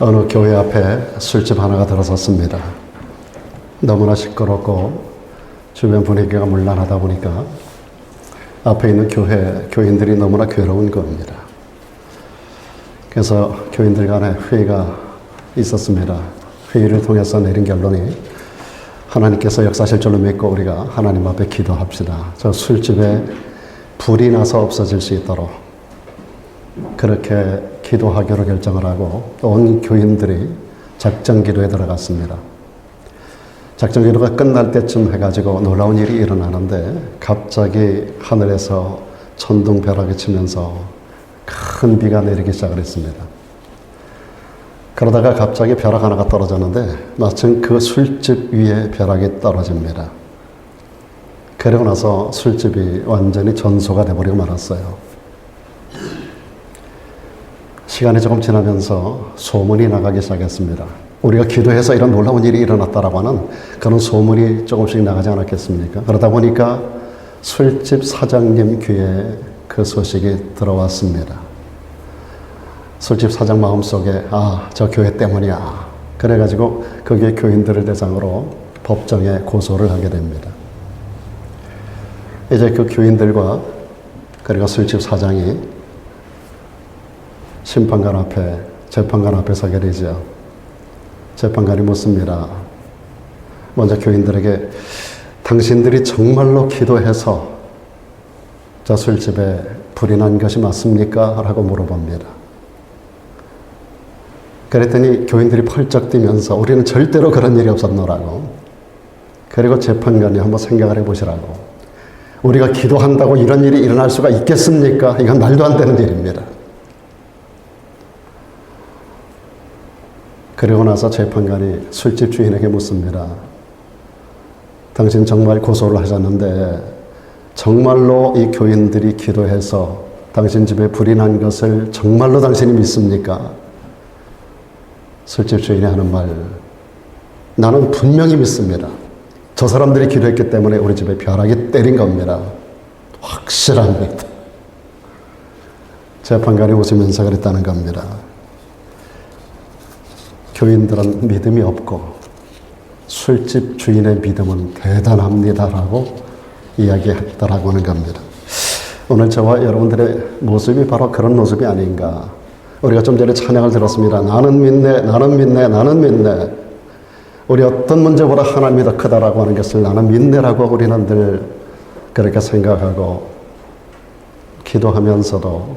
어느 교회 앞에 술집 하나가 들어섰습니다. 너무나 시끄럽고 주변 분위기가 문란하다 보니까 앞에 있는 교인들이 너무나 괴로운 겁니다. 그래서 교인들 간에 회의가 있었습니다. 회의를 통해서 내린 결론이 하나님께서 역사하실 줄로 믿고 우리가 하나님 앞에 기도합시다. 저 술집에 불이 나서 없어질 수 있도록 그렇게 기도하기로 결정을 하고 온 교인들이 작전 기도에 들어갔습니다. 작전 기도가 끝날 때쯤 해가지고 놀라운 일이 일어나는데 갑자기 하늘에서 천둥벼락이 치면서 큰 비가 내리기 시작을 했습니다. 그러다가 갑자기 벼락 하나가 떨어졌는데 마침 그 술집 위에 벼락이 떨어집니다. 그러고 나서 술집이 완전히 전소가 돼버리고 말았어요. 시간이 조금 지나면서 소문이 나가기 시작했습니다. 우리가 기도해서 이런 놀라운 일이 일어났다라고 하는 그런 소문이 조금씩 나가지 않았겠습니까? 그러다 보니까 술집 사장님 귀에 그 소식이 들어왔습니다. 술집 사장 마음속에 저 교회 때문이야. 그래가지고 거기에 교인들을 대상으로 법정에 고소를 하게 됩니다. 이제 그 교인들과 그리고 술집 사장이 심판관 앞에, 재판관 앞에 서게 되죠. 재판관이 묻습니다. 먼저 교인들에게 당신들이 정말로 기도해서 저 술집에 불이 난 것이 맞습니까? 라고 물어봅니다. 그랬더니 교인들이 펄쩍 뛰면서 우리는 절대로 그런 일이 없었노라고. 그리고 재판관이 한번 생각을 해보시라고. 우리가 기도한다고 이런 일이 일어날 수가 있겠습니까? 이건 말도 안 되는 일입니다. 그리고 나서 재판관이 술집 주인에게 묻습니다. 당신 정말 고소를 하셨는데 정말로 이 교인들이 기도해서 당신 집에 불이 난 것을 정말로 당신이 믿습니까? 술집 주인이 하는 말, 나는 분명히 믿습니다. 저 사람들이 기도했기 때문에 우리 집에 벼락이 때린 겁니다. 확실합니다. 재판관이 웃으면서 그랬다는 겁니다. 교인들은 믿음이 없고 술집 주인의 믿음은 대단합니다라고 이야기했다라고 하는 겁니다. 오늘 저와 여러분들의 모습이 바로 그런 모습이 아닌가. 우리가 좀 전에 찬양을 들었습니다. 나는 믿네, 나는 믿네, 나는 믿네. 우리 어떤 문제보다 하나님이 더 크다라고 하는 것을 나는 믿네라고 우리는 늘 그렇게 생각하고 기도하면서도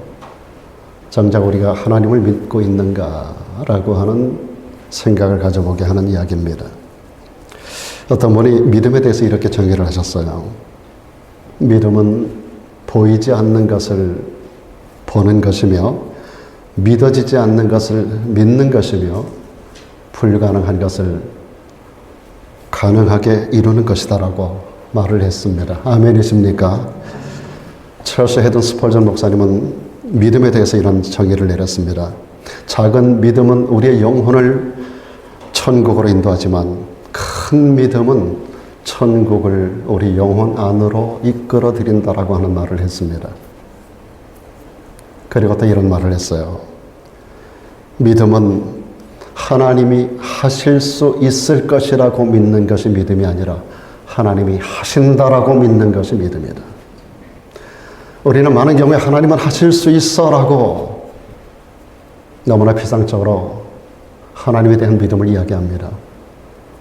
정작 우리가 하나님을 믿고 있는가라고 하는 생각을 가져보게 하는 이야기입니다. 어떤 분이 믿음에 대해서 이렇게 정의를 하셨어요. 믿음은 보이지 않는 것을 보는 것이며 믿어지지 않는 것을 믿는 것이며 불가능한 것을 가능하게 이루는 것이다라고 말을 했습니다. 아멘이십니까? 찰스 헤든 스펄전 목사님은 믿음에 대해서 이런 정의를 내렸습니다. 작은 믿음은 우리의 영혼을 천국으로 인도하지만 큰 믿음은 천국을 우리 영혼 안으로 이끌어 드린다라고 하는 말을 했습니다. 그리고 또 이런 말을 했어요. 믿음은 하나님이 하실 수 있을 것이라고 믿는 것이 믿음이 아니라 하나님이 하신다라고 믿는 것이 믿음이다. 우리는 많은 경우에 하나님은 하실 수 있어라고 너무나 피상적으로 하나님에 대한 믿음을 이야기합니다.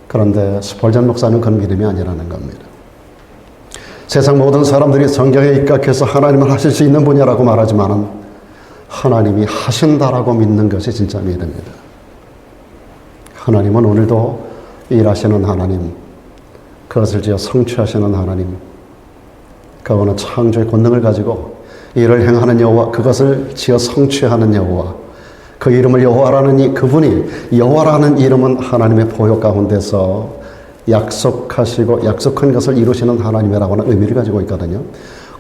그런데 스펄전 목사는 그런 믿음이 아니라는 겁니다. 세상 모든 사람들이 성경에 입각해서 하나님을 하실 수 있는 분야라고 말하지만 하나님이 하신다라고 믿는 것이 진짜 믿음입니다. 하나님은 오늘도 일하시는 하나님, 그것을 지어 성취하시는 하나님, 그거는 창조의 권능을 가지고 일을 행하는 여호와, 그것을 지어 성취하는 여호와, 그 이름을 여호와라는 그분이 여호와라는 이름은 하나님의 보호 가운데서 약속하시고 약속한 것을 이루시는 하나님이라고 하는 의미를 가지고 있거든요.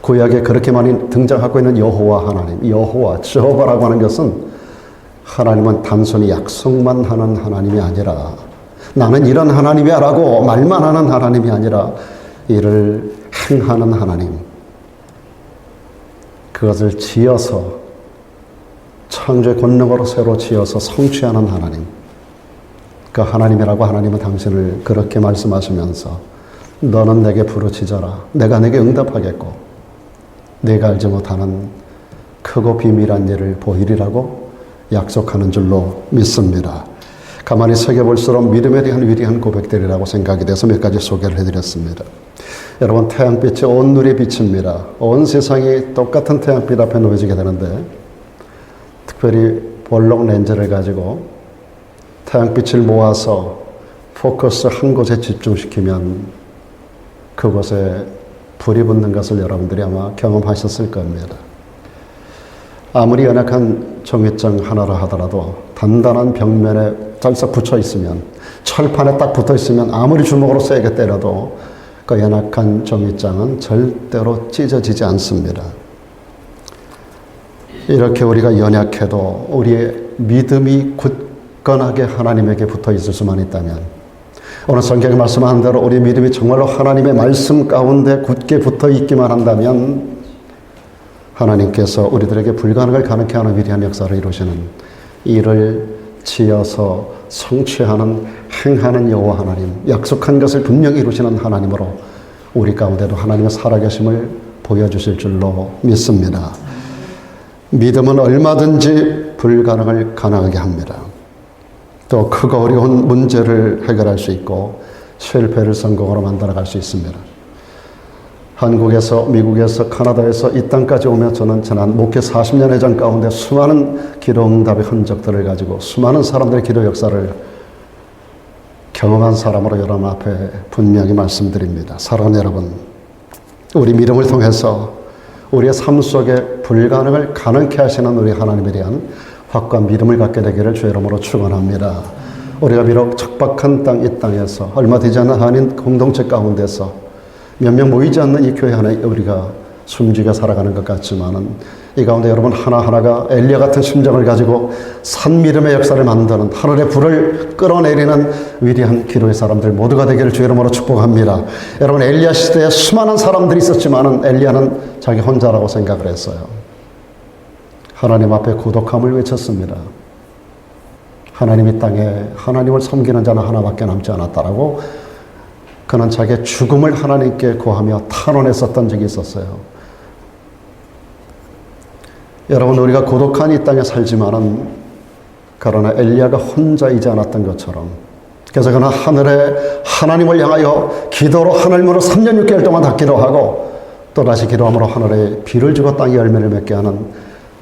구약에 그렇게 많이 등장하고 있는 여호와 하나님, 여호와, 저호바라고 하는 것은 하나님은 단순히 약속만 하는 하나님이 아니라 나는 이런 하나님이야 라고 말만 하는 하나님이 아니라 이를 행하는 하나님, 그것을 지어서 창조의 권능으로 새로 지어서 성취하는 하나님, 그 하나님이라고 하나님은 당신을 그렇게 말씀하시면서 너는 내게 부르짖어라. 내가 내게 응답하겠고 내가 알지 못하는 크고 비밀한 일을 보이리라고 약속하는 줄로 믿습니다. 가만히 새겨볼수록 믿음에 대한 위대한 고백들이라고 생각이 돼서 몇 가지 소개를 해드렸습니다. 여러분, 태양빛이 온 누리의 빛입니다. 온 세상이 똑같은 태양빛 앞에 놓여지게 되는데 특별히 볼록 렌즈를 가지고 태양빛을 모아서 포커스 한 곳에 집중시키면 그곳에 불이 붙는 것을 여러분들이 아마 경험하셨을 겁니다. 아무리 연약한 종이장 하나라 하더라도 단단한 벽면에 짤싹 붙여 있으면, 철판에 딱 붙어 있으면 아무리 주먹으로 세게 때려도 그 연약한 종이장은 절대로 찢어지지 않습니다. 이렇게 우리가 연약해도 우리의 믿음이 굳건하게 하나님에게 붙어 있을 수만 있다면, 오늘 성경에 말씀한 대로 우리 믿음이 정말로 하나님의 말씀 가운데 굳게 붙어 있기만 한다면 하나님께서 우리들에게 불가능을 가능케 하는 위대한 역사를 이루시는, 일을 지어서 성취하는, 행하는 여호와 하나님, 약속한 것을 분명히 이루시는 하나님으로 우리 가운데도 하나님의 살아계심을 보여주실 줄로 믿습니다. 믿음은 얼마든지 불가능을 가능하게 합니다. 또 크고 어려운 문제를 해결할 수 있고 실패를 성공으로 만들어갈 수 있습니다. 한국에서, 미국에서, 카나다에서 이 땅까지 오면 저는 지난 목회 40년의 전 가운데 수많은 기도 응답의 흔적들을 가지고 수많은 사람들의 기도 역사를 경험한 사람으로 여러분 앞에 분명히 말씀드립니다. 사랑하는 여러분, 우리 믿음을 통해서 우리의 삶 속에 불가능을 가능케 하시는 우리 하나님에 대한 확고한 믿음을 갖게 되기를 주의 이름으로 축원합니다. 우리가 비록 척박한 땅, 이 땅에서 얼마 되지 않은 한인 공동체 가운데서 몇 명 모이지 않는 이 교회 안에 우리가 숨지게 살아가는 것 같지만은 이 가운데 여러분 하나하나가 엘리야 같은 심정을 가지고 산 믿음의 역사를 만드는, 하늘의 불을 끌어내리는 위대한 기도의 사람들 모두가 되기를 주의 이름으로 축복합니다. 여러분, 엘리야 시대에 수많은 사람들이 있었지만은 엘리야는 자기 혼자라고 생각을 했어요. 하나님 앞에 고독함을 외쳤습니다. 하나님 이 땅에 하나님을 섬기는 자는 하나밖에 남지 않았다라고 그는 자기의 죽음을 하나님께 구하며 탄원했었던 적이 있었어요. 여러분, 우리가 고독한 이 땅에 살지만은 그러나 엘리야가 혼자이지 않았던 것처럼, 그래서 그는 하늘에 하나님을 향하여 기도로 하늘문을 3년 6개월 동안 닫기도 하고 또다시 기도함으로 하늘에 비를 주고 땅에 열매를 맺게 하는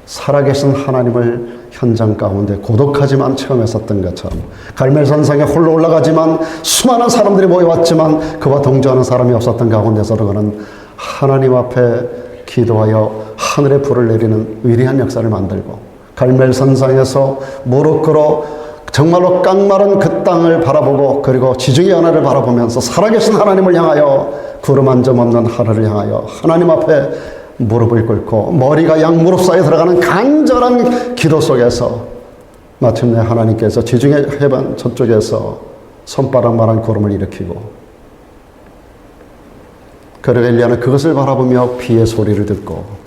살아계신 하나님을 현장 가운데 고독하지만 체험했었던 것처럼, 갈멜산상에 홀로 올라가지만 수많은 사람들이 모여왔지만 그와 동조하는 사람이 없었던 가운데서도 그는 하나님 앞에 기도하여 하늘의 불을 내리는 위대한 역사를 만들고, 갈멜산상에서 무릎 꿇어 정말로 깡마른 그 땅을 바라보고 그리고 지중해 하나를 바라보면서 살아계신 하나님을 향하여 구름 한 점 없는 하늘을 향하여 하나님 앞에 무릎을 꿇고 머리가 양 무릎 사이에 들어가는 간절한 기도 속에서 마침내 하나님께서 지중해 해변 저쪽에서 손바닥만한 구름을 일으키고, 그리고 엘리야는 그것을 바라보며 비의 소리를 듣고,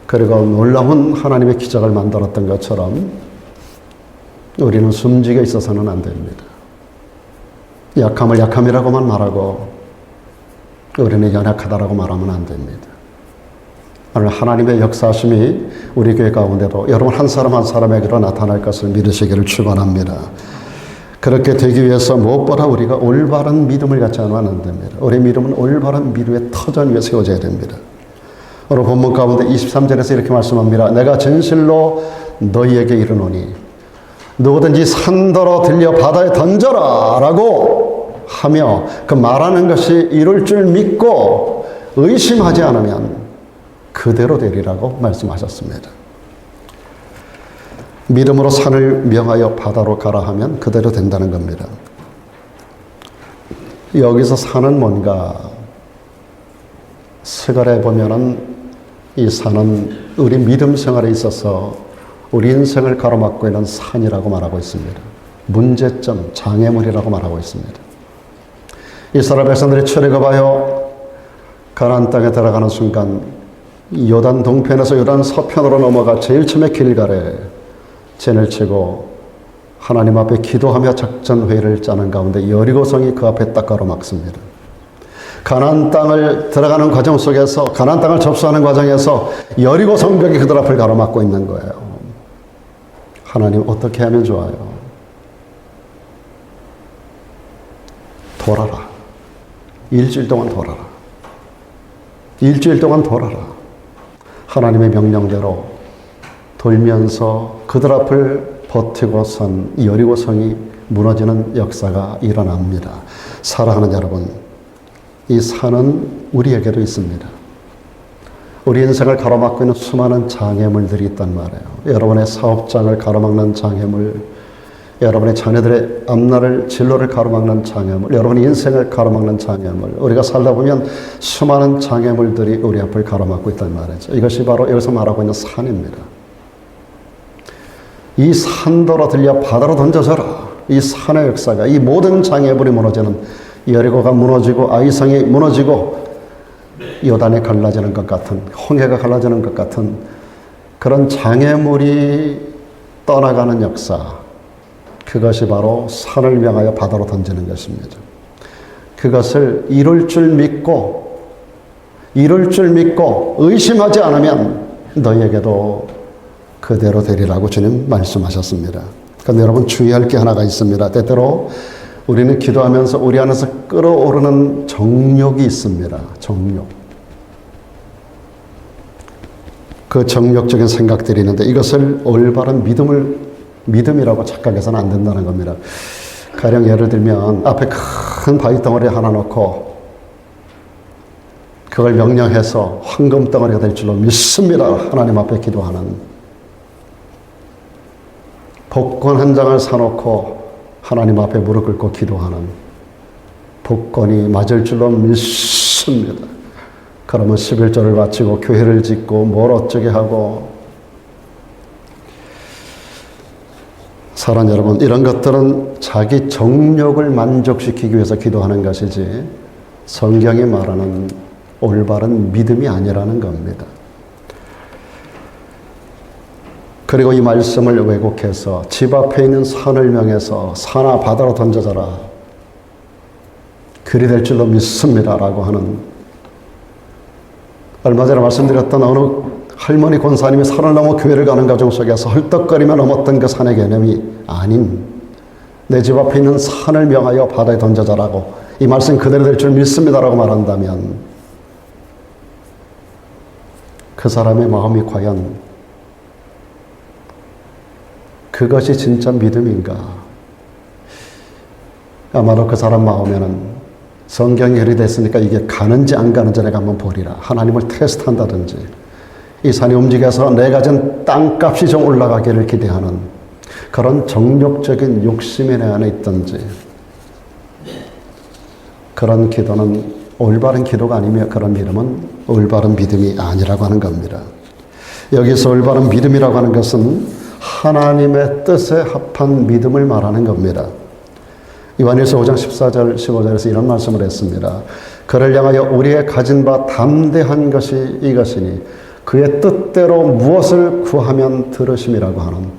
그리고 놀라운 하나님의 기적을 만들었던 것처럼 우리는 숨지게 있어서는 안 됩니다. 약함을 약함이라고만 말하고 우리는 연약하다라고 말하면 안 됩니다. 오늘 하나님의 역사하심이 우리 교회 가운데도 여러분 한 사람 한 사람에게로 나타날 것을 믿으시기를 축원합니다. 그렇게 되기 위해서 무엇보다 우리가 올바른 믿음을 갖지 않으면 안 됩니다. 우리 믿음은 올바른 미루의 터전 위에 세워져야 됩니다. 오늘 본문 가운데 23절에서 이렇게 말씀합니다. 내가 진실로 너희에게 이르노니 누구든지 산더러 들려 바다에 던져라 라고 하며 그 말하는 것이 이룰 줄 믿고 의심하지 않으면 그대로 되리라고 말씀하셨습니다. 믿음으로 산을 명하여 바다로 가라 하면 그대로 된다는 겁니다. 여기서 산은 뭔가 스갈에 보면은 이 산은 우리 믿음 생활에 있어서 우리 인생을 가로막고 있는 산이라고 말하고 있습니다. 문제점, 장애물이라고 말하고 있습니다. 이스라엘 백성들이 출애굽하여 가나안 땅에 들어가는 순간 요단 동편에서 요단 서편으로 넘어가 제일 처음에 길갈에 젠을 치고 하나님 앞에 기도하며 작전회의를 짜는 가운데 여리고성이 그 앞에 딱 가로막습니다. 가나안 땅을 들어가는 과정 속에서, 가나안 땅을 접수하는 과정에서 여리고 성벽이 그들 앞을 가로막고 있는 거예요. 하나님 어떻게 하면 좋아요? 돌아라. 일주일 동안 돌아라. 일주일 동안 돌아라. 하나님의 명령대로 돌면서 그들 앞을 버티고 선 여리고 성이 무너지는 역사가 일어납니다. 사랑하는 여러분, 이 산은 우리에게도 있습니다. 우리 인생을 가로막고 있는 수많은 장애물들이 있단 말이에요. 여러분의 사업장을 가로막는 장애물, 여러분의 자녀들의 앞날을, 진로를 가로막는 장애물, 여러분의 인생을 가로막는 장애물, 우리가 살다 보면 수많은 장애물들이 우리 앞을 가로막고 있단 말이죠. 이것이 바로 여기서 말하고 있는 산입니다. 이 산더러 들려 바다로 던져져라. 이 산의 역사가, 이 모든 장애물이 무너지는, 여리고가 무너지고 아이성이 무너지고 요단이 갈라지는 것 같은, 홍해가 갈라지는 것 같은 그런 장애물이 떠나가는 역사, 그것이 바로 산을 명하여 바다로 던지는 것입니다. 그것을 이룰 줄 믿고 의심하지 않으면 너희에게도 그대로 되리라고 주님 말씀하셨습니다. 그런데 여러분 주의할 게 하나가 있습니다. 때때로 우리는 기도하면서 우리 안에서 끓어오르는 정욕이 있습니다. 정욕. 그 정욕적인 생각들이 있는데 이것을 올바른 믿음이라고 착각해서는 안 된다는 겁니다. 가령 예를 들면 앞에 큰 바위 덩어리 하나 놓고 그걸 명령해서 황금 덩어리가 될 줄로 믿습니다. 하나님 앞에 기도하는, 복권 한 장을 사놓고 하나님 앞에 무릎 꿇고 기도하는, 복권이 맞을 줄로 믿습니다. 그러면 11조를 바치고 교회를 짓고 뭘 어쩌게 하고. 사랑 여러분, 이런 것들은 자기 정욕을 만족시키기 위해서 기도하는 것이지 성경이 말하는 올바른 믿음이 아니라는 겁니다. 그리고 이 말씀을 왜곡해서 집 앞에 있는 산을 명해서 산아 바다로 던져져라, 그리 될 줄로 믿습니다라고 하는, 얼마 전에 말씀드렸던 어느 할머니 권사님이 산을 넘어 교회를 가는 과정 속에서 헐떡거리며 넘었던 그 산의 개념이 아닌, 내 집 앞에 있는 산을 명하여 바다에 던져져라고 이 말씀 그대로 될 줄 믿습니다라고 말한다면 그 사람의 마음이 과연 그것이 진짜 믿음인가? 아마도 그 사람 마음에는 성경이 해리됐으니까 이게 가는지 안 가는지 내가 한번 보리라, 하나님을 테스트한다든지, 이 산이 움직여서 내가 진 땅값이 좀 올라가기를 기대하는 그런 정욕적인 욕심이 내 안에 있든지, 그런 기도는 올바른 기도가 아니며 그런 믿음은 올바른 믿음이 아니라고 하는 겁니다. 여기서 올바른 믿음이라고 하는 것은 하나님의 뜻에 합한 믿음을 말하는 겁니다. 요한일서 5장 14절 15절에서 이런 말씀을 했습니다. 그를 향하여 우리의 가진 바 담대한 것이 이것이니 그의 뜻대로 무엇을 구하면 들으심이라고 하는,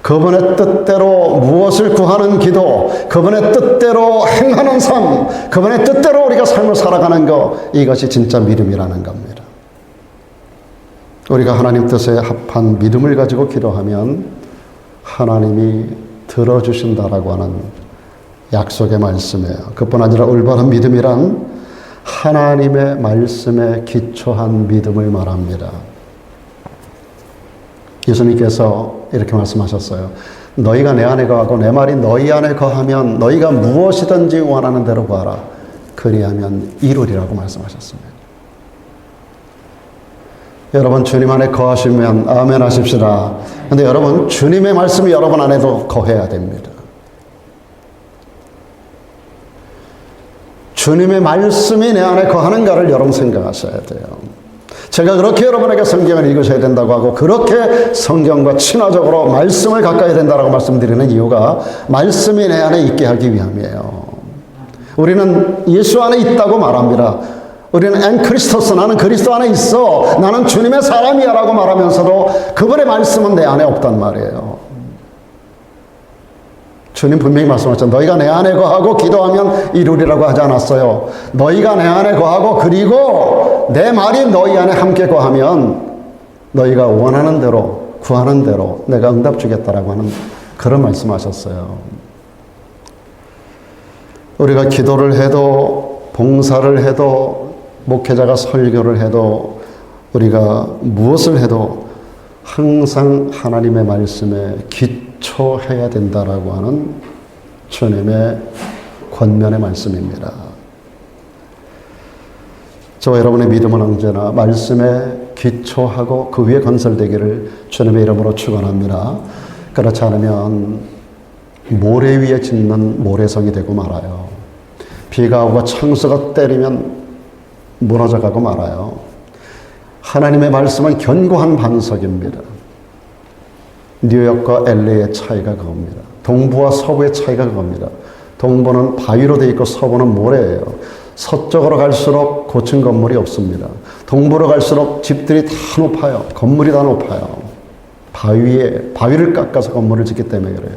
그분의 뜻대로 무엇을 구하는 기도, 그분의 뜻대로 행하는 삶, 그분의 뜻대로 우리가 삶을 살아가는 것, 이것이 진짜 믿음이라는 겁니다. 우리가 하나님 뜻에 합한 믿음을 가지고 기도하면 하나님이 들어주신다라고 하는 약속의 말씀이에요. 그뿐 아니라 올바른 믿음이란 하나님의 말씀에 기초한 믿음을 말합니다. 예수님께서 이렇게 말씀하셨어요. 너희가 내 안에 거하고 내 말이 너희 안에 거하면 너희가 무엇이든지 원하는 대로 구하라. 그리하면 이루리라고 말씀하셨습니다. 여러분 주님 안에 거하시면 아멘 하십시다. 그런데 여러분 주님의 말씀이 여러분 안에도 거해야 됩니다. 주님의 말씀이 내 안에 거하는가를 여러분 생각하셔야 돼요. 제가 그렇게 여러분에게 성경을 읽으셔야 된다고 하고 그렇게 성경과 친화적으로 말씀을 가까이 된다고 말씀드리는 이유가 말씀이 내 안에 있게 하기 위함이에요. 우리는 예수 안에 있다고 말합니다. 우리는 엔 크리스토스, 나는 그리스도 안에 있어, 나는 주님의 사람이야 라고 말하면서도 그분의 말씀은 내 안에 없단 말이에요. 주님 분명히 말씀하셨죠. 너희가 내 안에 거하고 기도하면 이루리라고 하지 않았어요. 너희가 내 안에 거하고 그리고 내 말이 너희 안에 함께 거하면 너희가 원하는 대로 구하는 대로 내가 응답 주겠다라고 하는 그런 말씀하셨어요. 우리가 기도를 해도 봉사를 해도 목회자가 설교를 해도 우리가 무엇을 해도 항상 하나님의 말씀에 기초해야 된다라고 하는 주님의 권면의 말씀입니다. 저와 여러분의 믿음은 언제나 말씀에 기초하고 그 위에 건설되기를 주님의 이름으로 축원합니다. 그렇지 않으면 모래 위에 짓는 모래성이 되고 말아요. 비가 오고 창수가 때리면 무너져가고 말아요. 하나님의 말씀은 견고한 반석입니다. 뉴욕과 LA의 차이가 그겁니다. 동부와 서부의 차이가 그겁니다. 동부는 바위로 되어 있고 서부는 모래예요. 서쪽으로 갈수록 고층 건물이 없습니다. 동부로 갈수록 집들이 다 높아요. 건물이 다 높아요. 바위를 깎아서 건물을 짓기 때문에 그래요.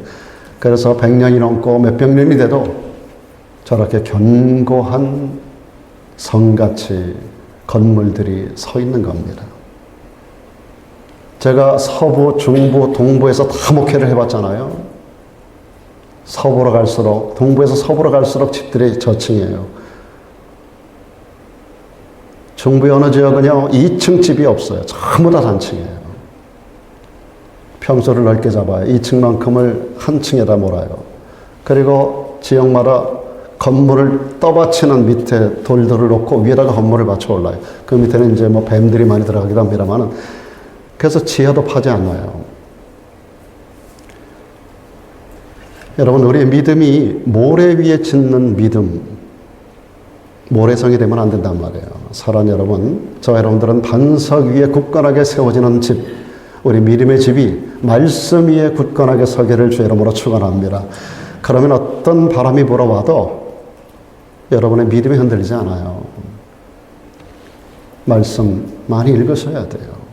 그래서 100년이 넘고 몇백 년이 돼도 저렇게 견고한 성같이 건물들이 서 있는 겁니다. 제가 서부, 중부, 동부에서 다 목회를 해봤잖아요. 서부로 갈수록, 동부에서 서부로 갈수록 집들이 저층이에요. 중부의 어느 지역은요, 2층 집이 없어요. 전부 다 단층이에요. 평수를 넓게 잡아요. 2층만큼을 한 층에다 몰아요. 그리고 지역마다 건물을 떠받치는 밑에 돌들을 놓고 위에다가 건물을 받쳐 올라요. 그 밑에는 이제 뭐 뱀들이 많이 들어가기도 합니다만은, 그래서 지하도 파지 않아요. 여러분, 우리의 믿음이 모래 위에 짓는 믿음, 모래성이 되면 안 된단 말이에요. 사랑 여러분, 저와 여러분들은 반석 위에 굳건하게 세워지는 집, 우리 믿음의 집이 말씀 위에 굳건하게 서기를 주 이름으로 축원합니다. 그러면 어떤 바람이 불어와도 여러분의 믿음이 흔들리지 않아요. 말씀 많이 읽으셔야 돼요.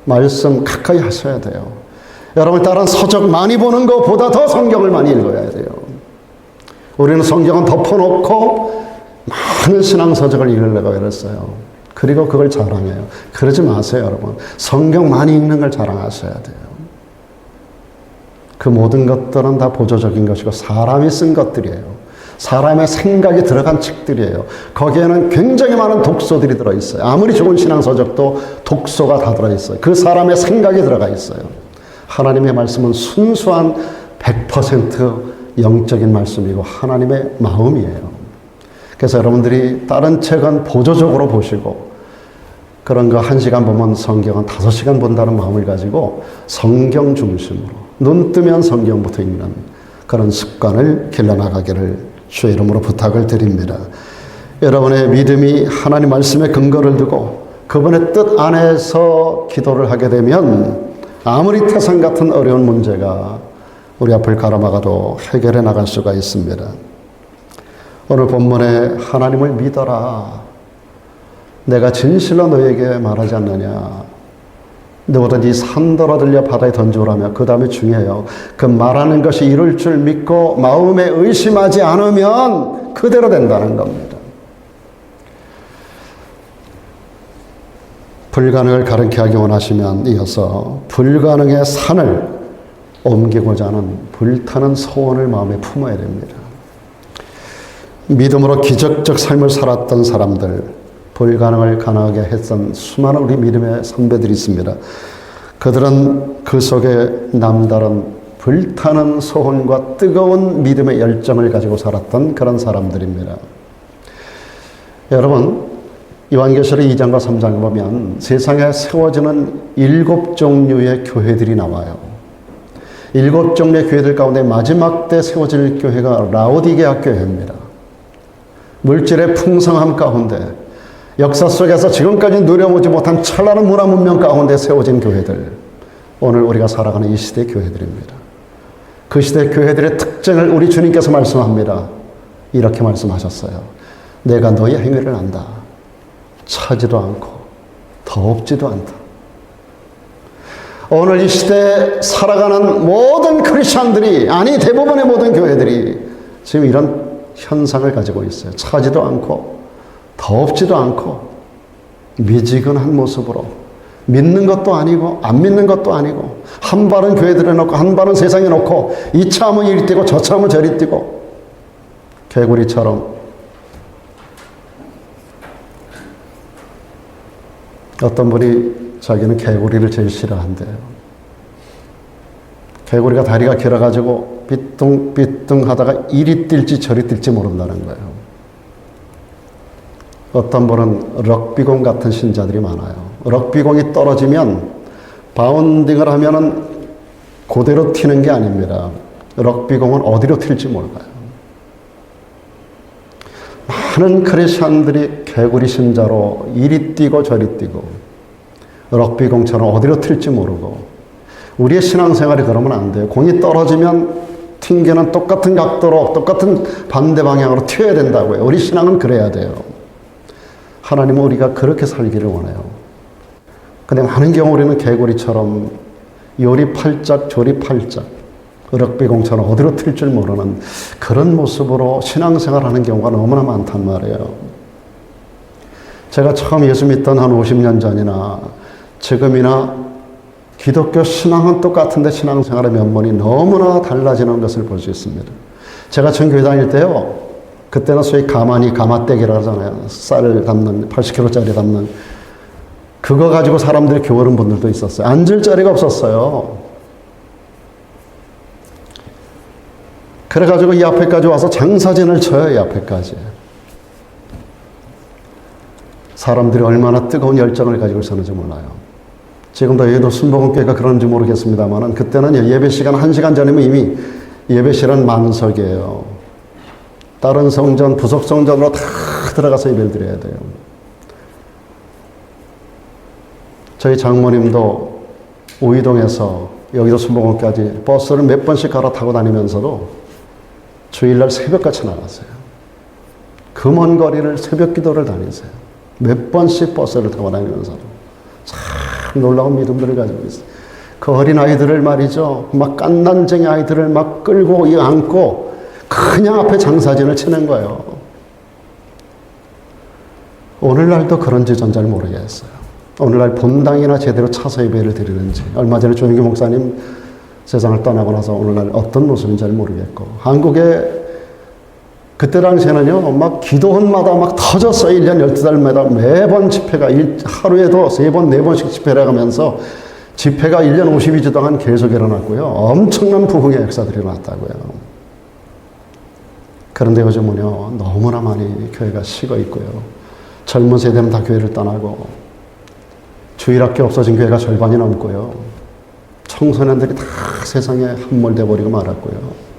말씀 가까이 하셔야 돼요. 여러분, 다른 서적 많이 보는 것보다 더 성경을 많이 읽어야 돼요. 우리는 성경은 덮어놓고 많은 신앙서적을 읽으려고 그랬어요. 그리고 그걸 자랑해요. 그러지 마세요, 여러분. 성경 많이 읽는 걸 자랑하셔야 돼요. 그 모든 것들은 다 보조적인 것이고 사람이 쓴 것들이에요. 사람의 생각이 들어간 책들이에요. 거기에는 굉장히 많은 독소들이 들어있어요. 아무리 좋은 신앙서적도 독소가 다 들어있어요. 그 사람의 생각이 들어가 있어요. 하나님의 말씀은 순수한 100% 영적인 말씀이고 하나님의 마음이에요. 그래서 여러분들이 다른 책은 보조적으로 보시고 그런 거 1시간 보면 성경은 5시간 본다는 마음을 가지고 성경 중심으로 눈 뜨면 성경부터 읽는 그런 습관을 길러나가기를 주의 이름으로 부탁을 드립니다. 여러분의 믿음이 하나님 말씀에 근거를 두고 그분의 뜻 안에서 기도를 하게 되면 아무리 태산 같은 어려운 문제가 우리 앞을 가로막아도 해결해 나갈 수가 있습니다. 오늘 본문에 하나님을 믿어라. 내가 진실로 너에게 말하지 않느냐. 누구든지 산더러 들려 바다에 던져오라며, 그 다음에 중요해요. 그 말하는 것이 이룰 줄 믿고 마음에 의심하지 않으면 그대로 된다는 겁니다. 불가능을 가능케 하기 원하시면 이어서 불가능의 산을 옮기고자 하는 불타는 소원을 마음에 품어야 됩니다. 믿음으로 기적적 삶을 살았던 사람들, 불가능을 가능하게 했던 수많은 우리 믿음의 선배들이 있습니다. 그들은 그 속에 남다른 불타는 소원과 뜨거운 믿음의 열정을 가지고 살았던 그런 사람들입니다. 여러분, 요한계시록 2장과 3장에 보면 세상에 세워지는 7종류의 교회들이 나와요. 7종류의 교회들 가운데 마지막 때 세워질 교회가 라오디게아 교회입니다. 물질의 풍성함 가운데 역사 속에서 지금까지 누려보지 못한 찬란한 문화 문명 가운데 세워진 교회들, 오늘 우리가 살아가는 이 시대의 교회들입니다. 그 시대의 교회들의 특징을 우리 주님께서 말씀합니다. 이렇게 말씀하셨어요. 내가 너의 행위를 안다. 차지도 않고 덥지도 않다. 오늘 이 시대에 살아가는 모든 크리스천들이, 아니 대부분의 모든 교회들이 지금 이런 현상을 가지고 있어요. 차지도 않고 덥지도 않고 미지근한 모습으로, 믿는 것도 아니고 안 믿는 것도 아니고, 한 발은 교회들에 놓고 한 발은 세상에 놓고, 이 차 하면 이리 뛰고 저 차 하면 저리 뛰고, 개구리처럼. 어떤 분이 자기는 개구리를 제일 싫어한대요. 개구리가 다리가 길어가지고 삐뚱삐뚱 하다가 이리 뛸지 저리 뛸지 모른다는 거예요. 어떤 분은 럭비공 같은 신자들이 많아요. 럭비공이 떨어지면 바운딩을 하면은 그대로 튀는 게 아닙니다. 럭비공은 어디로 튈지 몰라요. 많은 크리스천들이 개구리 신자로 이리 뛰고 저리 뛰고 럭비공처럼 어디로 튈지 모르고, 우리의 신앙생활이 그러면 안 돼요. 공이 떨어지면 튕기는 똑같은 각도로 똑같은 반대 방향으로 튀어야 된다고요. 우리 신앙은 그래야 돼요. 하나님은 우리가 그렇게 살기를 원해요. 근데 많은 경우 우리는 개구리처럼 요리 팔짝 조리 팔짝 럭비공처럼 어디로 튈 줄 모르는 그런 모습으로 신앙생활하는 경우가 너무나 많단 말이에요. 제가 처음 예수 믿던 한 50년 전이나 지금이나 기독교 신앙은 똑같은데 신앙생활의 면모이 너무나 달라지는 것을 볼 수 있습니다. 제가 전교회 다닐 때요, 그때는 소위 가마떼기라고 하잖아요. 쌀을 담는 80kg짜리 담는 그거 가지고 사람들이 교활한 분들도 있었어요. 앉을 자리가 없었어요. 그래가지고 이 앞에까지 와서 장사진을 쳐요. 이 앞에까지. 사람들이 얼마나 뜨거운 열정을 가지고 있었는지 몰라요. 지금도 여의도 순복음교회가 그런지 모르겠습니다만, 그때는 예배 시간 1시간 전이면 이미 예배실은 만석이에요. 다른 성전, 부속 성전으로 다 들어가서 예배를 드려야 돼요. 저희 장모님도 우이동에서 여기도 순복음까지 버스를 몇 번씩 갈아타고 다니면서도 주일날 새벽같이 나갔어요. 그 먼 거리를 새벽 기도를 다니세요. 몇 번씩 버스를 타고 다니면서도 참 놀라운 믿음들을 가지고 있어요. 그 어린 아이들을 말이죠, 막 깐난쟁이 아이들을 막 끌고 안고 그냥 앞에 장사진을 치는 거예요. 오늘날도 그런지 전 잘 모르겠어요. 오늘날 본당이나 제대로 차서 예배를 드리는지. 얼마 전에 조영규 목사님 세상을 떠나고 나서 오늘날 어떤 모습인지 잘 모르겠고, 한국에 그때 당시에는요, 막 기도원마다 막 터졌어요. 1년 12달마다 매번 집회가 하루에도 3번, 4번씩 집회를 가면서 집회가 1년 52주 동안 계속 일어났고요. 엄청난 부흥의 역사들이 일어났다고요. 그런데 요즘은요, 너무나 많이 교회가 식어 있고요. 젊은 세대는 다 교회를 떠나고, 주일학교 없어진 교회가 절반이 넘고요. 청소년들이 다 세상에 함몰돼 버리고 말았고요.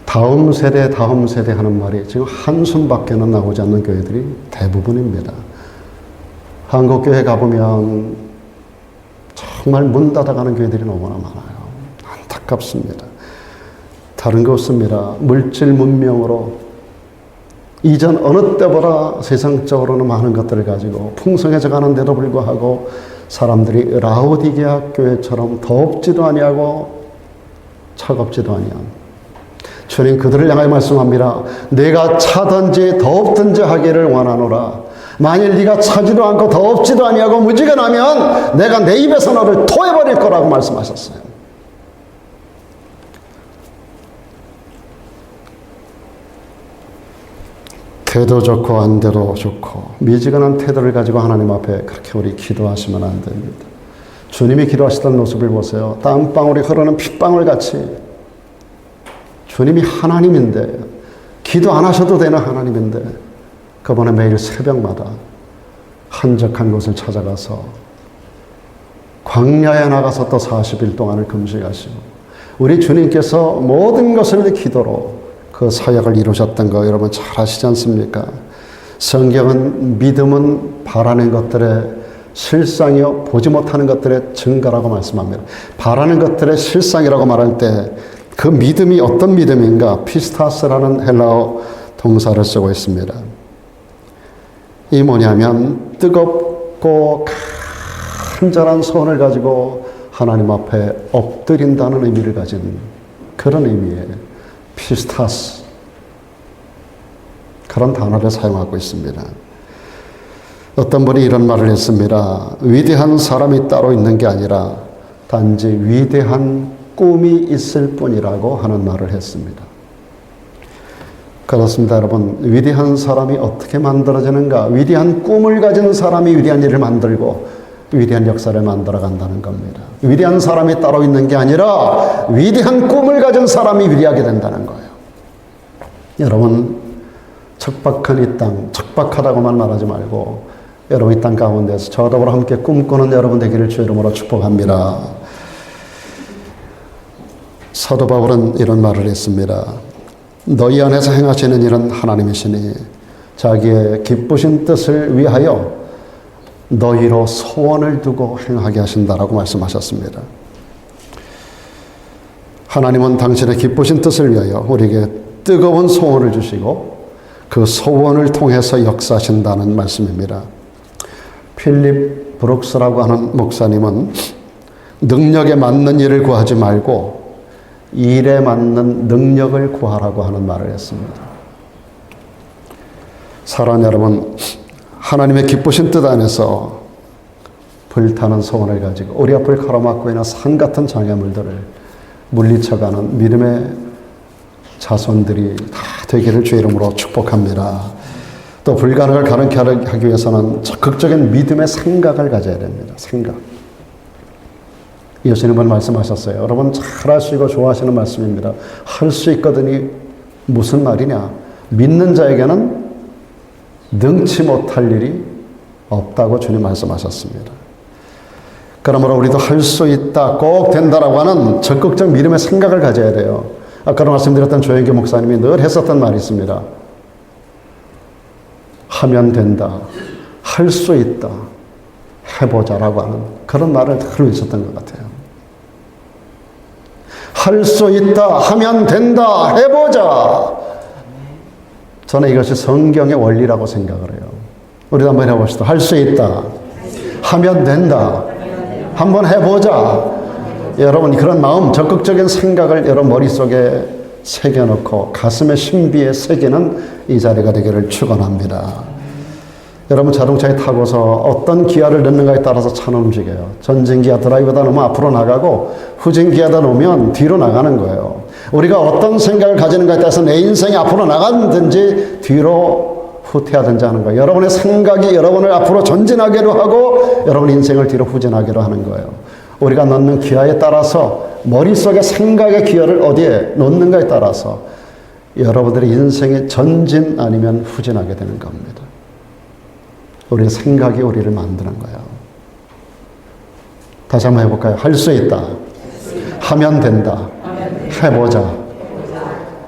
다음 세대 하는 말이 지금 한숨밖에는 나오지 않는 교회들이 대부분입니다. 한국 교회 가보면 정말 문 닫아가는 교회들이 너무나 많아요. 안타깝습니다. 다른 거 없습니다. 물질 문명으로 이전 어느 때보다 세상적으로는 많은 것들을 가지고 풍성해져 가는데도 불구하고 사람들이 라오디게아 교회처럼 덥지도 아니하고 차갑지도 아니한, 주님 그들을 향하여 말씀합니다. 내가 차든지 덥든지 하기를 원하노라. 만일 네가 차지도 않고 덥지도 아니하고 무지근하면 내가 내 입에서 너를 토해버릴 거라고 말씀하셨어요. 태도 좋고 안 돼도 좋고 미지근한 태도를 가지고 하나님 앞에 그렇게 우리 기도하시면 안 됩니다. 주님이 기도하시던 모습을 보세요. 땀방울이 흐르는 핏방울 같이. 주님이 하나님인데, 기도 안 하셔도 되는 하나님인데, 그분은 매일 새벽마다 한적한 곳을 찾아가서 광야에 나가서 또 40일 동안을 금식하시고, 우리 주님께서 모든 것을 기도로 그 사역을 이루셨던 거 여러분 잘 아시지 않습니까? 성경은 믿음은 바라는 것들의 실상이요 보지 못하는 것들의 증거라고 말씀합니다. 바라는 것들의 실상이라고 말할 때 그 믿음이 어떤 믿음인가? 피스타스라는 헬라어 동사를 쓰고 있습니다. 이 뭐냐면 뜨겁고 간절한 소원을 가지고 하나님 앞에 엎드린다는 의미를 가진 그런 의미의 피스타스, 그런 단어를 사용하고 있습니다. 어떤 분이 이런 말을 했습니다. 위대한 사람이 따로 있는 게 아니라 단지 위대한 꿈이 있을 뿐이라고 하는 말을 했습니다. 그렇습니다, 여러분. 위대한 사람이 어떻게 만들어지는가? 위대한 꿈을 가진 사람이 위대한 일을 만들고 위대한 역사를 만들어 간다는 겁니다. 위대한 사람이 따로 있는 게 아니라 위대한 꿈을 가진 사람이 위대하게 된다는 거예요. 여러분, 척박한 이 땅, 척박하다고만 말하지 말고 여러분 이 땅 가운데서 저와 더불어 함께 꿈꾸는 여러분 되기를 주의 이름으로 축복합니다. 사도 바울은 이런 말을 했습니다. 너희 안에서 행하시는 일은 하나님이시니 자기의 기쁘신 뜻을 위하여 너희로 소원을 두고 행하게 하신다라고 말씀하셨습니다. 하나님은 당신의 기쁘신 뜻을 위하여 우리에게 뜨거운 소원을 주시고 그 소원을 통해서 역사하신다는 말씀입니다. 필립 브룩스라고 하는 목사님은 능력에 맞는 일을 구하지 말고 일에 맞는 능력을 구하라고 하는 말을 했습니다. 사랑하는 여러분, 하나님의 기쁘신 뜻 안에서 불타는 소원을 가지고 우리 앞을 가로막고 있는 산 같은 장애물들을 물리쳐가는 믿음의 자손들이 다 되기를 주의 이름으로 축복합니다. 또 불가능을 가능케 하기 위해서는 적극적인 믿음의 생각을 가져야 됩니다. 생각. 예수님은 말씀하셨어요. 여러분 잘 아시고 좋아하시는 말씀입니다. 할 수 있거든이 무슨 말이냐? 믿는 자에게는 능치 못할 일이 없다고 주님 말씀하셨습니다. 그러므로 우리도 할 수 있다, 꼭 된다라고 하는 적극적 믿음의 생각을 가져야 돼요. 아까 말씀드렸던 조영기 목사님이 늘 했었던 말이 있습니다. 하면 된다, 할 수 있다, 해보자라고 하는 그런 말을 늘 있었던 것 같아요. 할 수 있다, 하면 된다, 해보자. 저는 이것이 성경의 원리라고 생각을 해요. 우리도 한번 해봅시다. 할 수 있다, 하면 된다, 한번 해보자. 여러분 그런 마음, 적극적인 생각을 여러분 머릿속에 새겨놓고 가슴의 신비에 새기는 이 자리가 되기를 축원합니다. 여러분 자동차에 타고서 어떤 기아를 넣는가에 따라서 차는 움직여요. 전진기아 드라이브다 놓으면 앞으로 나가고 후진기아다 놓으면 뒤로 나가는 거예요. 우리가 어떤 생각을 가지는가에 따라서 내 인생이 앞으로 나가든지 뒤로 후퇴하든지 하는 거예요. 여러분의 생각이 여러분을 앞으로 전진하기로 하고 여러분 인생을 뒤로 후진하기로 하는 거예요. 우리가 넣는 기아에 따라서 머릿속에 생각의 기아를 어디에 놓는가에 따라서 여러분들의 인생이 전진 아니면 후진하게 되는 겁니다. 우리의 생각이 우리를 만드는 거예요. 다시 한번 해볼까요? 할 수 있다, 하면 된다, 해보자.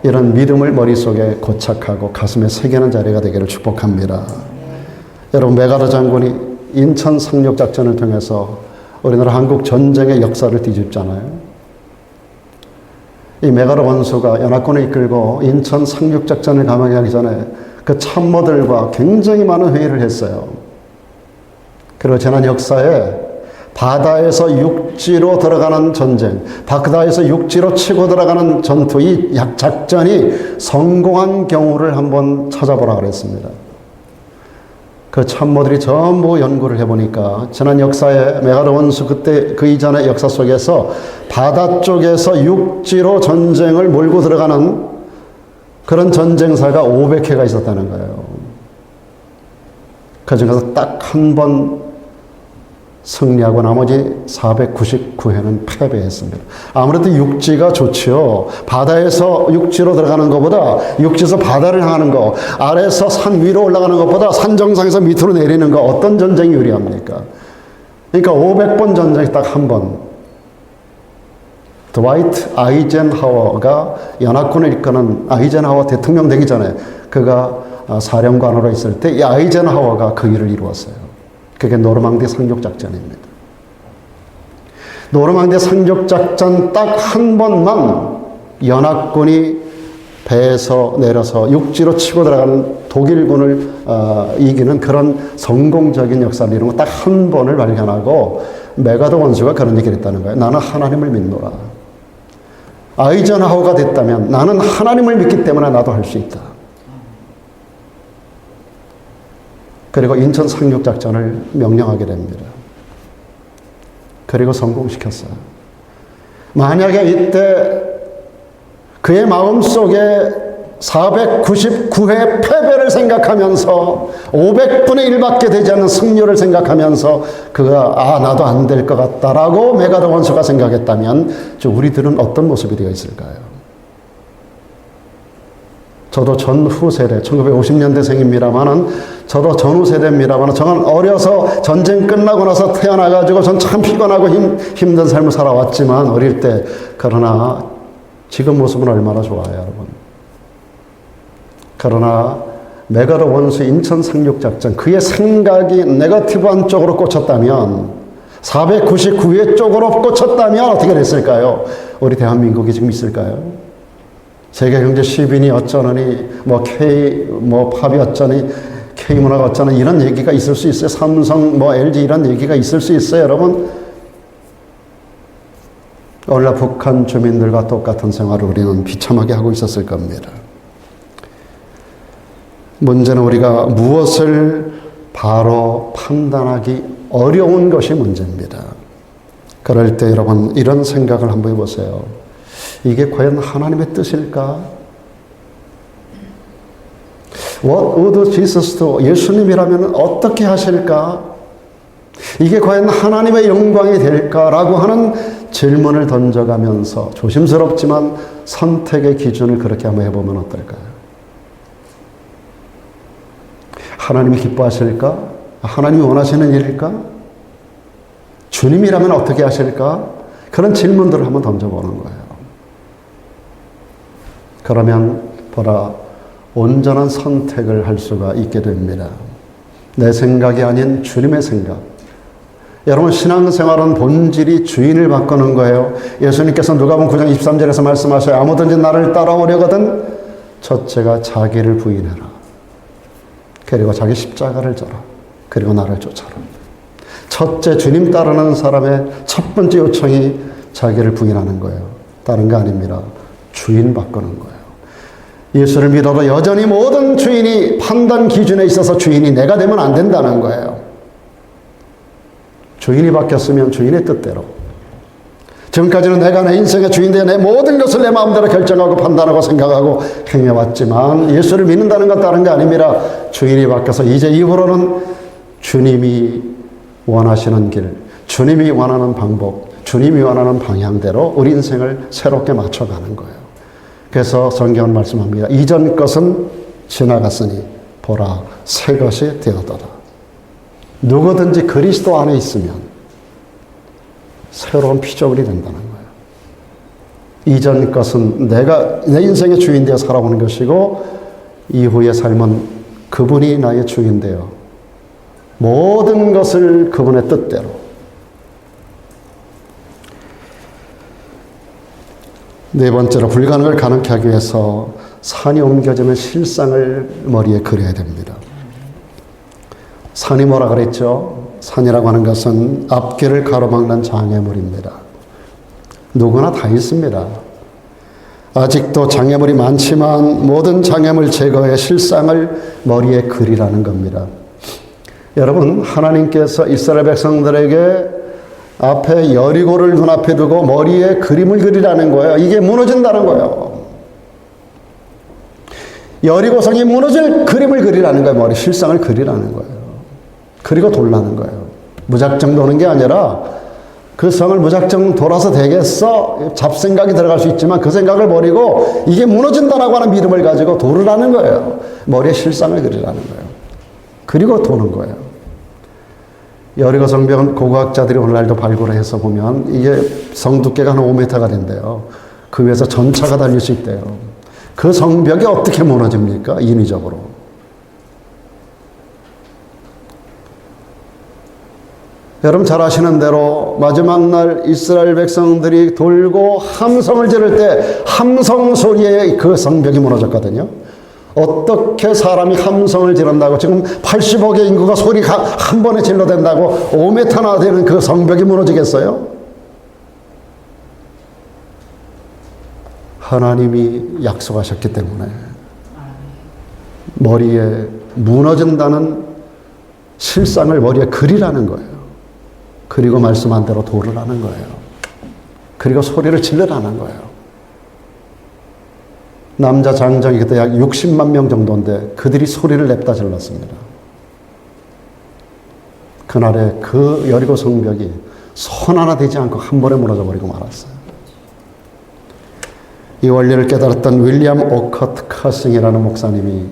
이런 믿음을 머릿속에 고착하고 가슴에 새기는 자리가 되기를 축복합니다. 여러분 메가더 장군이 인천 상륙작전을 통해서 우리나라 한국 전쟁의 역사를 뒤집잖아요. 이 메가더 원수가 연합군을 이끌고 인천 상륙작전을 감행하기 전에 그 참모들과 굉장히 많은 회의를 했어요. 그리고 지난 역사에 바다에서 육지로 들어가는 전쟁, 바다에서 육지로 치고 들어가는 전투, 이 작전이 성공한 경우를 한번 찾아보라 그랬습니다. 그 참모들이 전부 연구를 해보니까 지난 역사에 메가더 원수 그때 그 이전의 역사 속에서 바다 쪽에서 육지로 전쟁을 몰고 들어가는 그런 전쟁사가 500회가 있었다는 거예요. 그 중에서 딱 한 번 승리하고 나머지 499회는 패배했습니다. 아무래도 육지가 좋지요. 바다에서 육지로 들어가는 것보다 육지에서 바다를 향하는 것, 아래에서 산 위로 올라가는 것보다 산 정상에서 밑으로 내리는 것, 어떤 전쟁이 유리합니까? 그러니까 500번 전쟁이 딱 한 번. 드와이트 아이젠하워가 연합군을 이끄는 아이젠하워 대통령 되기 전에 그가 사령관으로 있을 때 이 아이젠하워가 그 일을 이루었어요. 그게 노르망디 상륙작전입니다. 노르망디 상륙작전 딱 한 번만 연합군이 배에서 내려서 육지로 치고 들어가는 독일군을 이기는 그런 성공적인 역사를 이룬 거 딱 한 번을 발견하고 메가더 원수가 그런 얘기를 했다는 거예요. 나는 하나님을 믿노라. 아이젠하워가 됐다면 나는 하나님을 믿기 때문에 나도 할 수 있다. 그리고 인천 상륙작전을 명령하게 됩니다. 그리고 성공시켰어요. 만약에 이때 그의 마음속에 499회 패배를 생각하면서 500분의 1밖에 되지 않는 승률을 생각하면서 그가 나도 안 될 것 같다라고 메가더 원수가 생각했다면 우리들은 어떤 모습이 되어 있을까요? 저도 전후 세대, 1950년대생입니다만은 저도 전후 세대입니다만은 저는 어려서 전쟁 끝나고 나서 태어나가지고 전 참 피곤하고 힘든 삶을 살아왔지만 어릴 때 그러나 지금 모습은 얼마나 좋아요, 여러분. 그러나 메가더 원수 인천 상륙작전 그의 생각이 네거티브한 쪽으로 꽂혔다면 499회 쪽으로 꽂혔다면 어떻게 됐을까요? 우리 대한민국이 지금 있을까요? 세계경제 10인이 어쩌느니 팝이 어쩌니 K문화가 어쩌니 이런 얘기가 있을 수 있어요. 삼성 LG 이런 얘기가 있을 수 있어요. 여러분 오늘날 북한 주민들과 똑같은 생활을 우리는 비참하게 하고 있었을 겁니다. 문제는 우리가 무엇을 바로 판단하기 어려운 것이 문제입니다. 그럴 때 여러분 이런 생각을 한번 해보세요. 이게 과연 하나님의 뜻일까? What would Jesus do? 예수님이라면 어떻게 하실까? 이게 과연 하나님의 영광이 될까라고 하는 질문을 던져가면서 조심스럽지만 선택의 기준을 그렇게 한번 해보면 어떨까요? 하나님이 기뻐하실까? 하나님이 원하시는 일일까? 주님이라면 어떻게 하실까? 그런 질문들을 한번 던져보는 거예요. 그러면 보라, 온전한 선택을 할 수가 있게 됩니다. 내 생각이 아닌 주님의 생각. 여러분 신앙생활은 본질이 주인을 바꾸는 거예요. 예수님께서 누가복음 9장 23절에서 말씀하셔요. 아무든지 나를 따라오려거든 첫째가 자기를 부인해라. 그리고 자기 십자가를 져라. 그리고 나를 쫓아라. 첫째 주님 따르는 사람의 첫 번째 요청이 자기를 부인하는 거예요. 다른 거 아닙니다. 주인 바꾸는 거예요. 예수를 믿어도 여전히 모든 주인이 판단 기준에 있어서 주인이 내가 되면 안 된다는 거예요. 주인이 바뀌었으면 주인의 뜻대로. 지금까지는 내가 내 인생의 주인 되어 내 모든 것을 내 마음대로 결정하고 판단하고 생각하고 행해왔지만 예수를 믿는다는 건 다른 게 아닙니다. 주인이 바뀌어서 이제 이후로는 주님이 원하시는 길, 주님이 원하는 방법, 주님이 원하는 방향대로 우리 인생을 새롭게 맞춰가는 거예요. 그래서 성경은 말씀합니다. 이전 것은 지나갔으니 보라 새 것이 되었도다. 누구든지 그리스도 안에 있으면 새로운 피조물이 된다는 거예요. 이전 것은 내가 내 인생의 주인 되어 살아오는 것이고 이후의 삶은 그분이 나의 주인 되어 모든 것을 그분의 뜻대로. 네 번째로 불가능을 가능케 하기 위해서 산이 옮겨지면 실상을 머리에 그려야 됩니다. 산이 뭐라 그랬죠? 산이라고 하는 것은 앞길을 가로막는 장애물입니다. 누구나 다 있습니다. 아직도 장애물이 많지만 모든 장애물 제거해 실상을 머리에 그리라는 겁니다. 여러분 하나님께서 이스라엘 백성들에게 앞에 여리고를 눈앞에 두고 머리에 그림을 그리라는 거예요. 이게 무너진다는 거예요. 여리고성이 무너질 그림을 그리라는 거예요. 머리 실상을 그리라는 거예요. 그리고 돌라는 거예요. 무작정 도는 게 아니라 그 성을 무작정 돌아서 되겠어? 잡생각이 들어갈 수 있지만 그 생각을 버리고 이게 무너진다라고 하는 믿음을 가지고 돌으라는 거예요. 머리에 실상을 그리라는 거예요. 그리고 도는 거예요. 여리고 성벽은 고고학자들이 오늘날도 발굴해서 보면 이게 성 두께가 한 5m가 된대요. 그 위에서 전차가 달릴 수 있대요. 그 성벽이 어떻게 무너집니까? 인위적으로. 여러분 잘 아시는 대로 마지막 날 이스라엘 백성들이 돌고 함성을 지를 때 함성 소리에 그 성벽이 무너졌거든요. 어떻게 사람이 함성을 지른다고 지금 80억의 인구가 소리가 한 번에 질러댄다고 5m나 되는 그 성벽이 무너지겠어요? 하나님이 약속하셨기 때문에 머리에 무너진다는 실상을 머리에 그리라는 거예요. 그리고 말씀한 대로 도르라는 거예요. 그리고 소리를 질러라는 거예요. 남자 장정이 그때 약 60만 명 정도인데 그들이 소리를 냅다 질렀습니다. 그날에 그 여리고 성벽이 손 하나 되지 않고 한 번에 무너져 버리고 말았어요. 이 원리를 깨달았던 윌리엄 오커트 카싱이라는 목사님이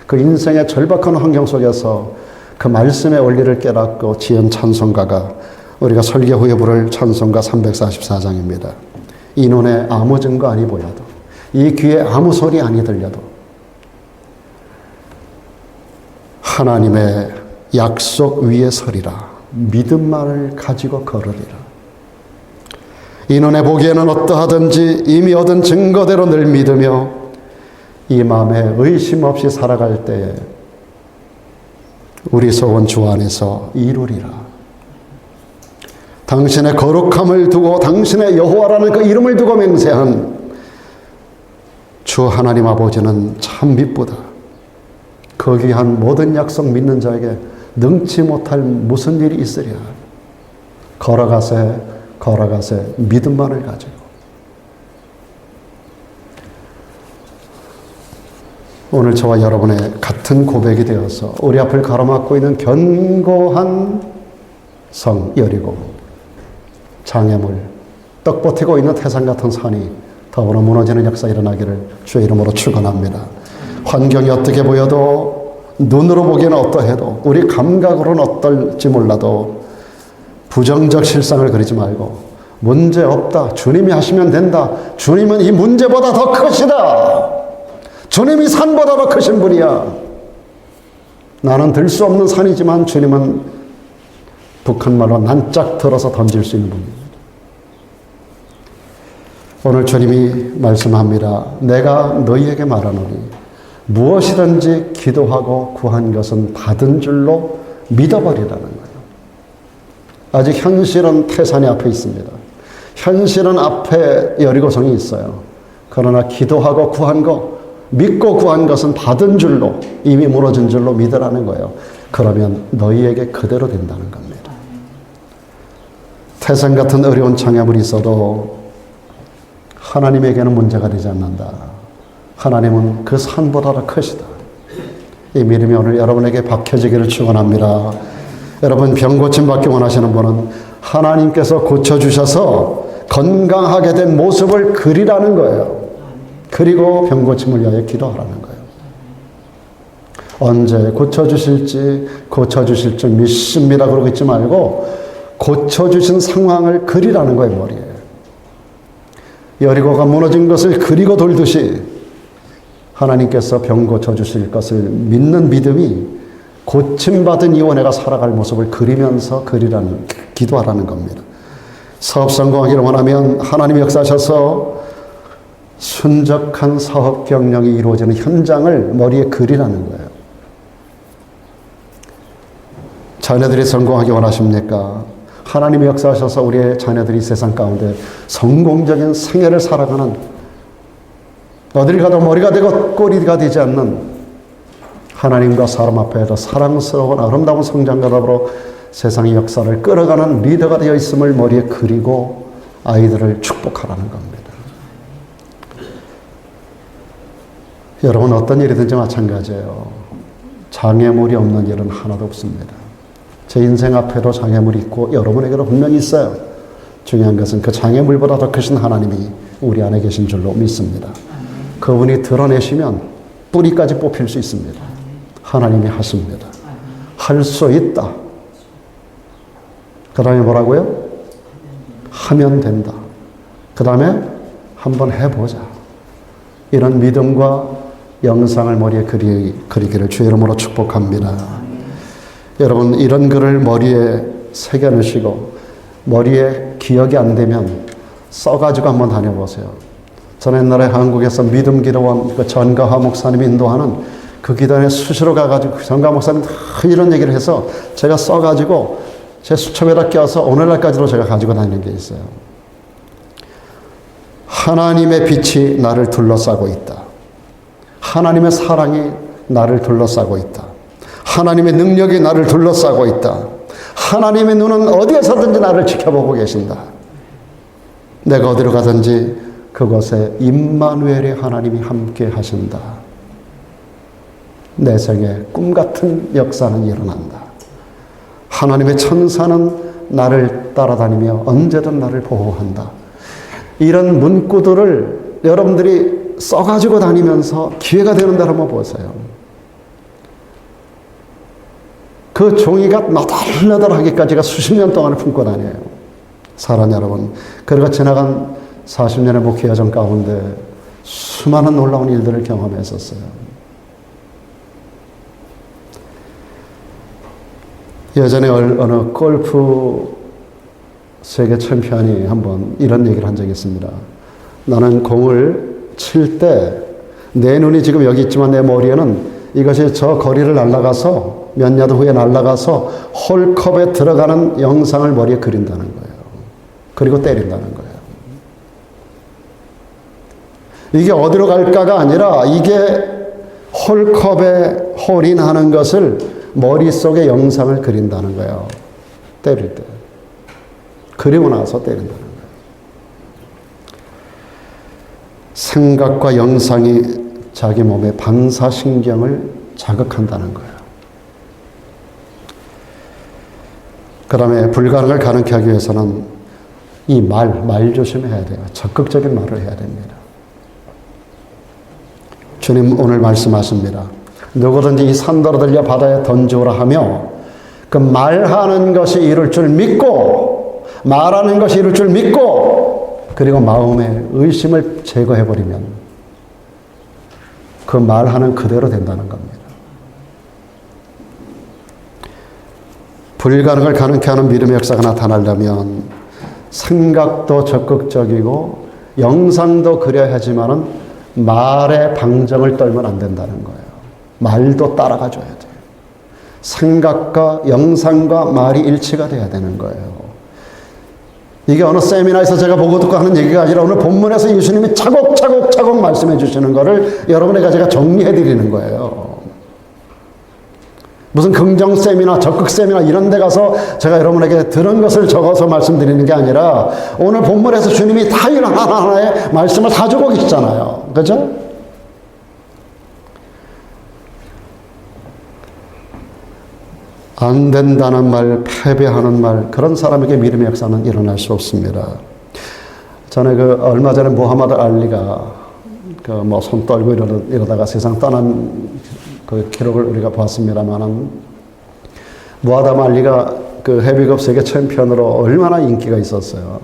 그 인생의 절박한 환경 속에서 그 말씀의 원리를 깨닫고 지은 찬송가가 우리가 설교 후에 부를 찬송가 344장입니다. 이 눈에 아무 증거 아니 보여도, 이 귀에 아무 소리 아니 들려도 하나님의 약속 위에 서리라. 믿음만을 가지고 걸으리라. 이 눈에 보기에는 어떠하든지 이미 얻은 증거대로 늘 믿으며 이 마음에 의심 없이 살아갈 때에 우리 소원 주 안에서 이루리라. 당신의 거룩함을 두고 당신의 여호와라는 그 이름을 두고 맹세한 주 하나님 아버지는 참 미쁘다. 그 귀한 모든 약속 믿는 자에게 능치 못할 무슨 일이 있으랴. 걸어가세 걸어가세 믿음만을 가지고. 오늘 저와 여러분의 같은 고백이 되어서 우리 앞을 가로막고 있는 견고한 성 여리고, 장애물, 떡 버티고 있는 태산 같은 산이 더불어 무너지는 역사 일어나기를 주의 이름으로 축원합니다. 환경이 어떻게 보여도, 눈으로 보기에는 어떠해도, 우리 감각으로는 어떨지 몰라도 부정적 실상을 그리지 말고 문제 없다, 주님이 하시면 된다, 주님은 이 문제보다 더 크시다, 주님이 산보다 더 크신 분이야. 나는 들 수 없는 산이지만 주님은 북한말로 난짝 들어서 던질 수 있는 분입니다. 오늘 주님이 말씀합니다. 내가 너희에게 말하노니 무엇이든지 기도하고 구한 것은 받은 줄로 믿어버리라는 거예요. 아직 현실은 태산이 앞에 있습니다. 현실은 앞에 여리고성이 있어요. 그러나 기도하고 구한 것, 믿고 구한 것은 받은 줄로, 이미 무너진 줄로 믿으라는 거예요. 그러면 너희에게 그대로 된다는 겁니다. 태산 같은 어려운 장애물이 있어도 하나님에게는 문제가 되지 않는다. 하나님은 그 산보다 더 크시다. 이 믿음이 오늘 여러분에게 박혀지기를 축원합니다. 여러분, 병 고침 받기 원하시는 분은 하나님께서 고쳐주셔서 건강하게 된 모습을 그리라는 거예요. 그리고 병 고침을 위하여 기도하라는 거예요. 언제 고쳐주실지 고쳐주실 줄 믿습니다 그러고 있지 말고 고쳐주신 상황을 그리라는 거예요. 머리에 여리고가 무너진 것을 그리고 돌듯이 하나님께서 병 고쳐주실 것을 믿는 믿음이 고침받은 이원회가 살아갈 모습을 그리면서 기도하라는 겁니다. 사업 성공하기를 원하면 하나님이 역사하셔서 순적한 사업 경영이 이루어지는 현장을 머리에 그리라는 거예요. 자녀들이 성공하기 원하십니까? 하나님이 역사하셔서 우리의 자녀들이 세상 가운데 성공적인 생애를 살아가는, 어딜 가도 머리가 되고 꼬리가 되지 않는 하나님과 사람 앞에서 사랑스러운 아름다운 성장과 더불어 세상의 역사를 끌어가는 리더가 되어 있음을 머리에 그리고 아이들을 축복하라는 겁니다. 여러분, 어떤 일이든지 마찬가지예요. 장애물이 없는 일은 하나도 없습니다. 제 인생 앞에도 장애물이 있고 여러분에게도 분명히 있어요. 중요한 것은 그 장애물보다 더 크신 하나님이 우리 안에 계신 줄로 믿습니다. 그분이 드러내시면 뿌리까지 뽑힐 수 있습니다. 하나님이 하십니다. 할 수 있다. 그 다음에 뭐라고요? 하면 된다. 그 다음에 한번 해보자. 이런 믿음과 영상을 머리에 그리기를 주의 이름으로 축복합니다. 여러분, 이런 글을 머리에 새겨넣으시고 머리에 기억이 안 되면 써가지고 한번 다녀보세요. 저는 옛날에 한국에서 믿음 기도원 그 전가화 목사님이 인도하는 그 기도원에 수시로 가가지고 전가화 목사님 다 이런 얘기를 해서 제가 써가지고 제 수첩에다 껴서 오늘날까지도 제가 가지고 다니는 게 있어요. 하나님의 빛이 나를 둘러싸고 있다. 하나님의 사랑이 나를 둘러싸고 있다. 하나님의 능력이 나를 둘러싸고 있다. 하나님의 눈은 어디에서든지 나를 지켜보고 계신다. 내가 어디로 가든지 그곳에 임마누엘의 하나님이 함께 하신다. 내 생에 꿈같은 역사는 일어난다. 하나님의 천사는 나를 따라다니며 언제든 나를 보호한다. 이런 문구들을 여러분들이 써가지고 다니면서 기회가 되는 대로 한번 보세요. 그 종이가 너덜너덜하기까지가 수십 년 동안을 품고 다녀요. 사랑 여러분, 그리고 지나간 40년의 목회 여정 가운데 수많은 놀라운 일들을 경험했었어요. 예전에 어느 골프 세계 챔피언이 한번 이런 얘기를 한 적이 있습니다. 나는 공을 칠 때 내 눈이 지금 여기 있지만 내 머리에는 이것이 저 거리를 날아가서 몇 야드 후에 날아가서 홀컵에 들어가는 영상을 머리에 그린다는 거예요. 그리고 때린다는 거예요. 이게 어디로 갈까가 아니라 이게 홀컵에 홀인하는 것을 머릿속에 영상을 그린다는 거예요. 때릴 때. 그리고 나서 때린다는 거예요. 생각과 영상이 자기 몸의 반사신경을 자극한다는 거예요. 그 다음에 불가능을 가능케 하기 위해서는 이 말 조심해야 돼요. 적극적인 말을 해야 됩니다. 주님 오늘 말씀하십니다. 누구든지 이 산더러 들려 바다에 던지오라 하며 그 말하는 것이 이룰 줄 믿고 말하는 것이 이룰 줄 믿고 그리고 마음의 의심을 제거해버리면 그 말하는 그대로 된다는 겁니다. 불가능을 가능케 하는 믿음의 역사가 나타나려면 생각도 적극적이고 영상도 그려야 하지만은 말의 방정을 떨면 안 된다는 거예요. 말도 따라가 줘야 돼요. 생각과 영상과 말이 일치가 돼야 되는 거예요. 이게 어느 세미나에서 제가 보고 듣고 하는 얘기가 아니라 오늘 본문에서 예수님이 차곡차곡 말씀해 주시는 거를 여러분에게 제가 정리해 드리는 거예요. 무슨 긍정 세미나, 적극 세미나 이런 데 가서 제가 여러분에게 들은 것을 적어서 말씀드리는 게 아니라 오늘 본문에서 주님이 다 이런 하나하나의 말씀을 다 주고 계시잖아요. 그죠? 안 된다는 말, 패배하는 말, 그런 사람에게 믿음의 역사는 일어날 수 없습니다. 전에 얼마 전에 무하마드 알리가 손 떨고 이러다가 세상 떠난 그 기록을 우리가 봤습니다만은 무하마드 알리가 그 헤비급 세계 챔피언으로 얼마나 인기가 있었어요.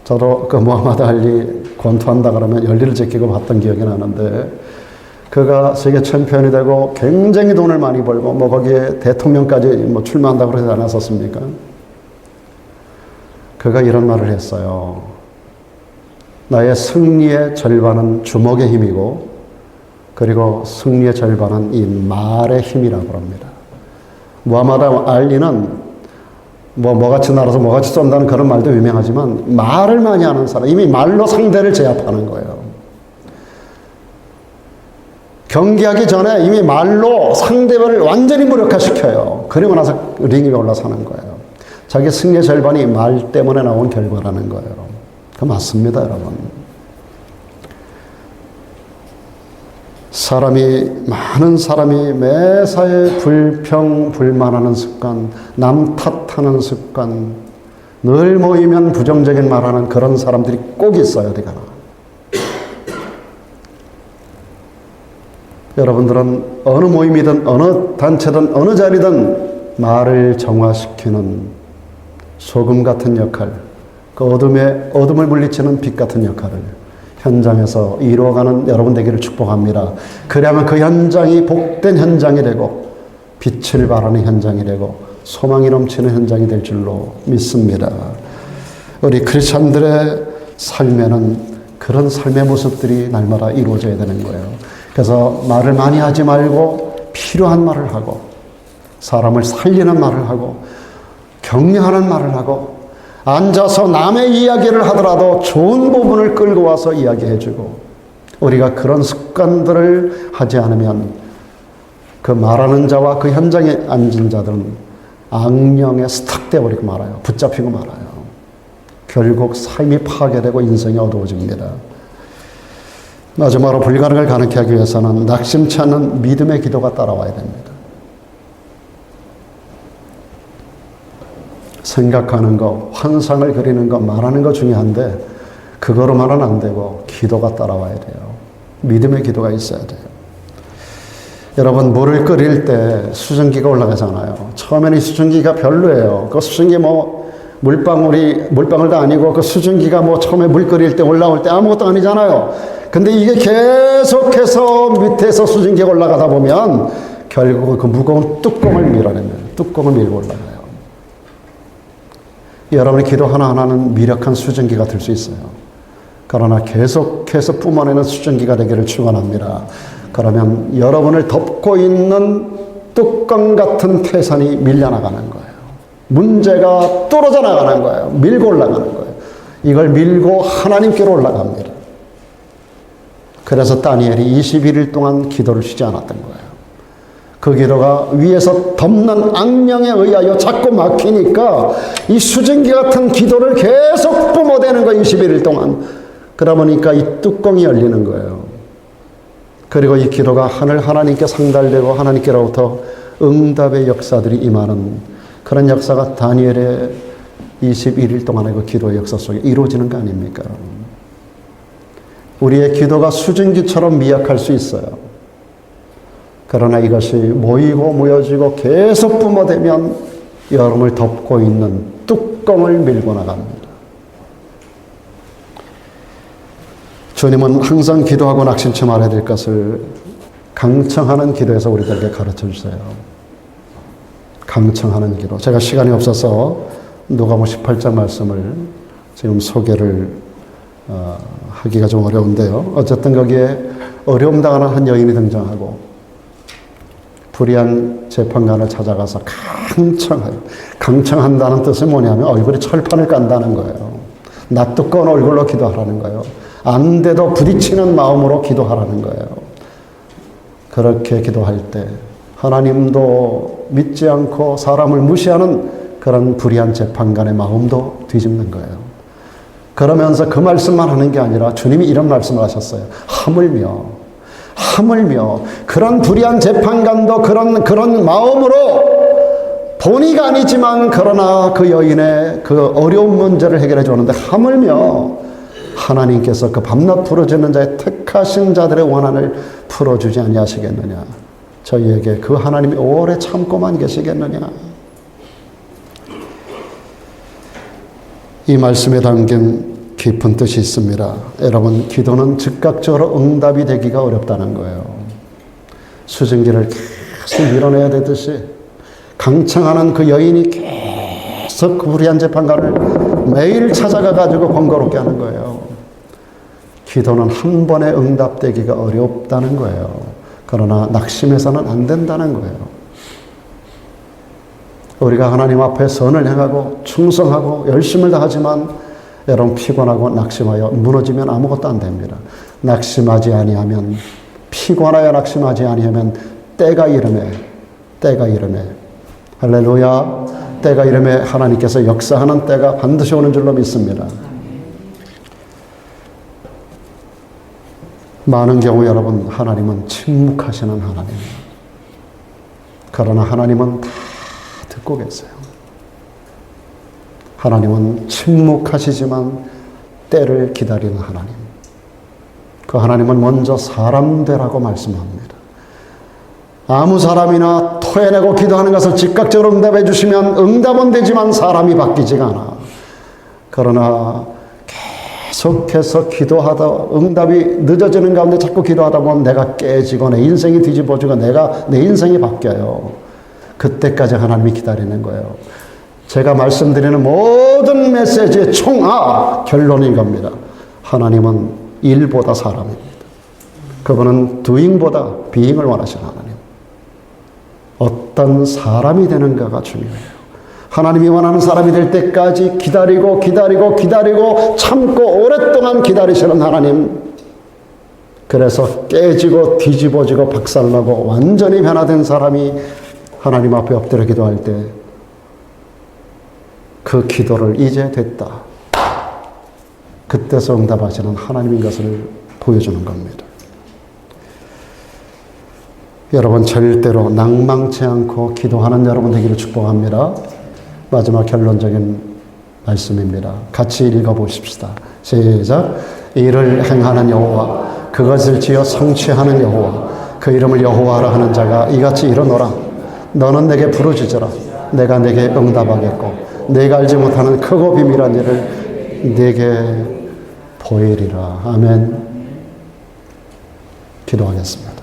저도 그 무하마드 알리 권투한다 그러면 열리를 제끼고 봤던 기억이 나는데 그가 세계 챔피언이 되고 굉장히 돈을 많이 벌고 거기에 대통령까지 출마한다고 그러지 않았었습니까? 그가 이런 말을 했어요. 나의 승리의 절반은 주먹의 힘이고 그리고 승리의 절반은 이 말의 힘이라고 합니다. 무하마드 알리는 뭐같이 날아서 뭐같이 쏜다는 그런 말도 유명하지만 말을 많이 하는 사람, 이미 말로 상대를 제압하는 거예요. 경기하기 전에 이미 말로 상대방을 완전히 무력화시켜요. 그리고 나서 링 위에 올라서는 거예요. 자기 승리의 절반이 말 때문에 나온 결과라는 거예요. 그 맞습니다, 여러분. 많은 사람이 매사에 불평, 불만하는 습관, 남 탓하는 습관, 늘 모이면 부정적인 말하는 그런 사람들이 꼭 있어요, 어디 가나. 여러분들은 어느 모임이든 어느 단체든 어느 자리든 말을 정화시키는 소금 같은 역할, 그 어둠을 물리치는 빛 같은 역할을 현장에서 이루어가는 여러분 되기를 축복합니다. 그래야만 그 현장이 복된 현장이 되고 빛을 발하는 현장이 되고 소망이 넘치는 현장이 될 줄로 믿습니다. 우리 크리스찬들의 삶에는 그런 삶의 모습들이 날마다 이루어져야 되는 거예요. 그래서 말을 많이 하지 말고 필요한 말을 하고, 사람을 살리는 말을 하고, 격려하는 말을 하고, 앉아서 남의 이야기를 하더라도 좋은 부분을 끌고 와서 이야기해주고, 우리가 그런 습관들을 하지 않으면 그 말하는 자와 그 현장에 앉은 자들은 악령에 스탁되어 버리고 말아요. 붙잡히고 말아요. 결국 삶이 파괴되고 인생이 어두워집니다. 마지막으로 불가능을 가능케 하기 위해서는 낙심치 않는 믿음의 기도가 따라와야 됩니다. 생각하는 거, 환상을 그리는 거, 말하는 거 중요한데 그거로만은 안 되고 기도가 따라와야 돼요. 믿음의 기도가 있어야 돼요. 여러분, 물을 끓일 때 수증기가 올라가잖아요. 처음에는 이 수증기가 별로예요. 그 수증기 물방울도 아니고 그 수증기가 처음에 물 끓일 때 올라올 때 아무것도 아니잖아요. 근데 이게 계속해서 밑에서 수증기가 올라가다 보면 결국은 그 무거운 뚜껑을 밀어내면 뚜껑을 밀고 올라가요. 여러분의 기도 하나하나는 미력한 수증기가 될 수 있어요. 그러나 계속해서 뿜어내는 수증기가 되기를 축원합니다. 그러면 여러분을 덮고 있는 뚜껑 같은 태산이 밀려나가는 거예요. 문제가 떨어져 나가는 거예요. 밀고 올라가는 거예요. 이걸 밀고 하나님께로 올라갑니다. 그래서 다니엘이 21일 동안 기도를 쉬지 않았던 거예요. 그 기도가 위에서 덮는 악령에 의하여 자꾸 막히니까 이 수증기 같은 기도를 계속 뿜어대는 거예요. 21일 동안. 그러다 보니까 이 뚜껑이 열리는 거예요. 그리고 이 기도가 하나님께 상달되고 하나님께로부터 응답의 역사들이 임하는 그런 역사가 다니엘의 21일 동안의 그 기도의 역사 속에 이루어지는 거 아닙니까? 우리의 기도가 수증기처럼 미약할 수 있어요. 그러나 이것이 모이고 모여지고 계속 뿜어대면 여러분을 덮고 있는 뚜껑을 밀고 나갑니다. 주님은 항상 기도하고 낙심치 말아야 될 것을 강청하는 기도에서 우리들에게 가르쳐 주세요. 강청하는 기도. 제가 시간이 없어서 누가복음 18장 말씀을 지금 소개를 하기가 좀 어려운데요. 어쨌든 거기에 어려움 당하는 한 여인이 등장하고 불의한 재판관을 찾아가서 강청해요. 강청한다는 뜻은 뭐냐면 얼굴에 철판을 깐다는 거예요. 낯뜨거운 얼굴로 기도하라는 거예요. 안 돼도 부딪히는 마음으로 기도하라는 거예요. 그렇게 기도할 때 하나님도 믿지 않고 사람을 무시하는 그런 불의한 재판관의 마음도 뒤집는 거예요. 그러면서 그 말씀만 하는 게 아니라 주님이 이런 말씀을 하셨어요. 하물며 그런 불의한 재판관도 그런 마음으로 본의가 아니지만 그러나 그 여인의 그 어려운 문제를 해결해 주는데 하물며 하나님께서 그 밤낮 부르짖는 자의 택하신 자들의 원한을 풀어주지 아니하시겠느냐. 저희에게 그 하나님이 오래 참고만 계시겠느냐. 이 말씀에 담긴 깊은 뜻이 있습니다. 여러분, 기도는 즉각적으로 응답이 되기가 어렵다는 거예요. 수증기를 계속 밀어내야 되듯이 강청하는 그 여인이 계속 그 불의한 재판관을 매일 찾아가가지고 번거롭게 하는 거예요. 기도는 한 번에 응답되기가 어렵다는 거예요. 그러나 낙심해서는 안 된다는 거예요. 우리가 하나님 앞에 선을 행하고 충성하고 열심을 다하지만 여러분 피곤하고 낙심하여 무너지면 아무것도 안 됩니다. 낙심하지 아니하면 피곤하여 낙심하지 아니하면 때가 이르매 할렐루야, 때가 이르매 하나님께서 역사하는 때가 반드시 오는 줄로 믿습니다. 많은 경우 여러분, 하나님은 침묵하시는 하나님이에요. 그러나 하나님은 다 듣고 계세요. 하나님은 침묵하시지만 때를 기다리는 하나님. 그 하나님은 먼저 사람 되라고 말씀합니다. 아무 사람이나 토해내고 기도하는 것을 즉각적으로 응답해 주시면 응답은 되지만 사람이 바뀌지가 않아. 그러나 계속해서 기도하다 응답이 늦어지는 가운데 자꾸 기도하다 보면 내가 깨지고 내 인생이 뒤집어지고 내 인생이 바뀌어요. 그때까지 하나님이 기다리는 거예요. 제가 말씀드리는 모든 메시지의 총합 결론인 겁니다. 하나님은 일보다 사람입니다. 그분은 doing보다 being을 원하시는 하나님. 어떤 사람이 되는가가 중요해요. 하나님이 원하는 사람이 될 때까지 기다리고 참고 오랫동안 기다리시는 하나님. 그래서 깨지고 뒤집어지고 박살나고 완전히 변화된 사람이 하나님 앞에 엎드려 기도할 때 그 기도를 이제 됐다. 그때서 응답하시는 하나님인 것을 보여주는 겁니다. 여러분 절대로 낭망치 않고 기도하는 여러분 되기를 축복합니다. 마지막 결론적인 말씀입니다. 같이 읽어보십시다. 시작. 이를 행하는 여호와 그것을 지어 성취하는 여호와 그 이름을 여호와라 하는 자가 이같이 이르노라. 너는 내게 부르짖으라. 내가 내게 응답하겠고 내가 알지 못하는 크고 비밀한 일을 내게 보이리라. 아멘. 기도하겠습니다.